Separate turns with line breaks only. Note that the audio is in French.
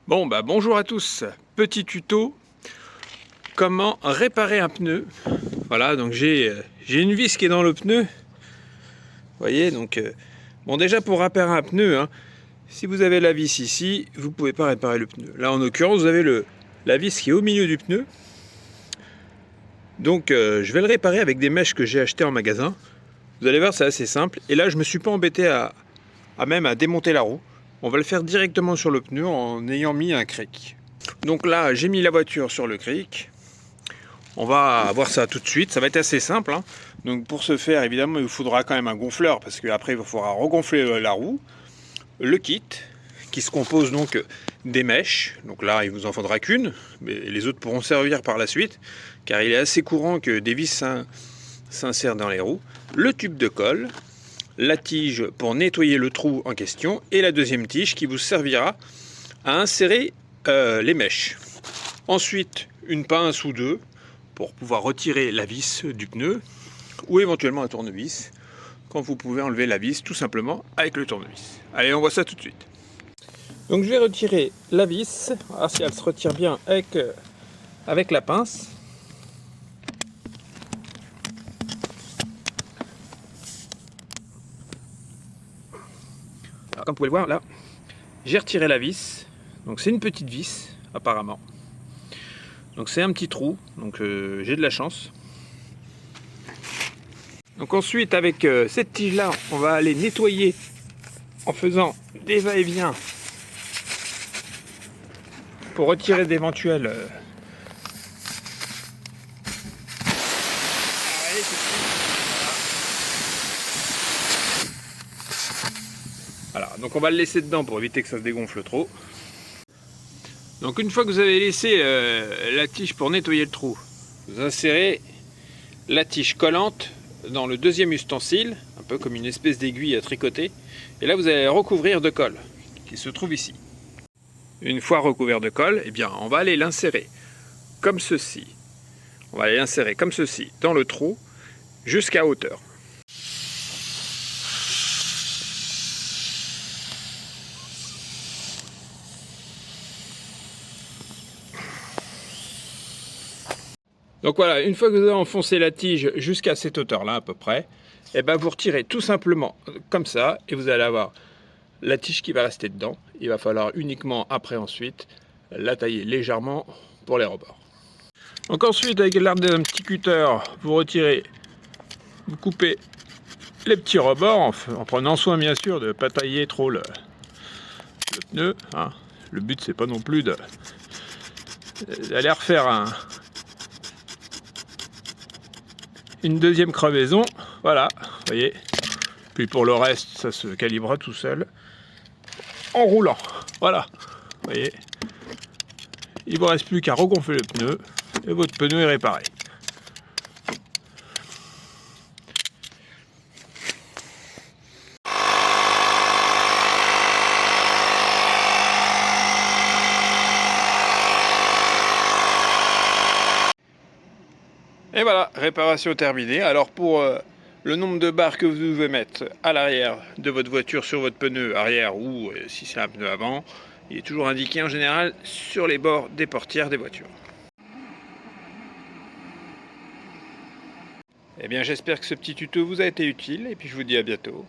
Bon bah bonjour à tous, petit tuto, comment réparer un pneu. Voilà, donc j'ai une vis qui est dans le pneu. Vous voyez, donc bon, déjà pour réparer un pneu, hein, si vous avez la vis ici, vous pouvez pas réparer le pneu. Là en l'occurrence, vous avez la vis qui est au milieu du pneu. Donc je vais le réparer avec des mèches que j'ai achetées en magasin. Vous allez voir, c'est assez simple. Et là, je me suis pas embêté à démonter la roue. On va le faire directement sur le pneu en ayant mis un cric. Donc là, j'ai mis la voiture sur le cric. On va voir ça tout de suite. Ça va être assez simple, hein. Donc pour ce faire, évidemment, il vous faudra quand même un gonfleur parce qu'après, il faudra regonfler la roue. Le kit qui se compose donc des mèches. Donc là, il vous en faudra qu'une, mais les autres pourront servir par la suite, car il est assez courant que des vis s'insèrent dans les roues. Le tube de colle, la tige pour nettoyer le trou en question, et la deuxième tige qui vous servira à insérer les mèches. Ensuite, une pince ou deux pour pouvoir retirer la vis du pneu, ou éventuellement un tournevis, quand vous pouvez enlever la vis tout simplement avec le tournevis. Allez, on voit ça tout de suite. Donc je vais retirer la vis, voir si elle se retire bien avec la pince. Alors, comme vous pouvez le voir là, j'ai retiré la vis. Donc c'est une petite vis apparemment. Donc c'est un petit trou, donc j'ai de la chance. Donc ensuite, avec cette tige là, on va aller nettoyer en faisant des va-et-vient pour retirer d'éventuels voilà, donc on va le laisser dedans pour éviter que ça se dégonfle trop. Donc une fois que vous avez laissé la tige pour nettoyer le trou, vous insérez la tige collante dans le deuxième ustensile, un peu comme une espèce d'aiguille à tricoter, et là vous allez recouvrir de colle qui se trouve ici. Une fois recouvert de colle, eh bien on va aller l'insérer comme ceci. On va aller l'insérer comme ceci dans le trou jusqu'à hauteur. Donc voilà, une fois que vous avez enfoncé la tige jusqu'à cette hauteur-là à peu près, et ben vous retirez tout simplement comme ça et vous allez avoir la tige qui va rester dedans. Il va falloir uniquement après ensuite la tailler légèrement pour les rebords. Donc ensuite avec l'aide d'un petit cutter, vous retirez, vous coupez les petits rebords en prenant soin bien sûr de ne pas tailler trop le pneu, hein. Le but c'est pas non plus d'aller refaire une deuxième crevaison, voilà, vous voyez. Puis pour le reste, ça se calibrera tout seul en roulant, voilà, vous voyez. Il ne vous reste plus qu'à regonfler le pneu et votre pneu est réparé. Et voilà, réparation terminée. Alors pour le nombre de barres que vous devez mettre à l'arrière de votre voiture sur votre pneu arrière ou si c'est un pneu avant, il est toujours indiqué en général sur les bords des portières des voitures. Eh bien j'espère que ce petit tuto vous a été utile et puis je vous dis à bientôt.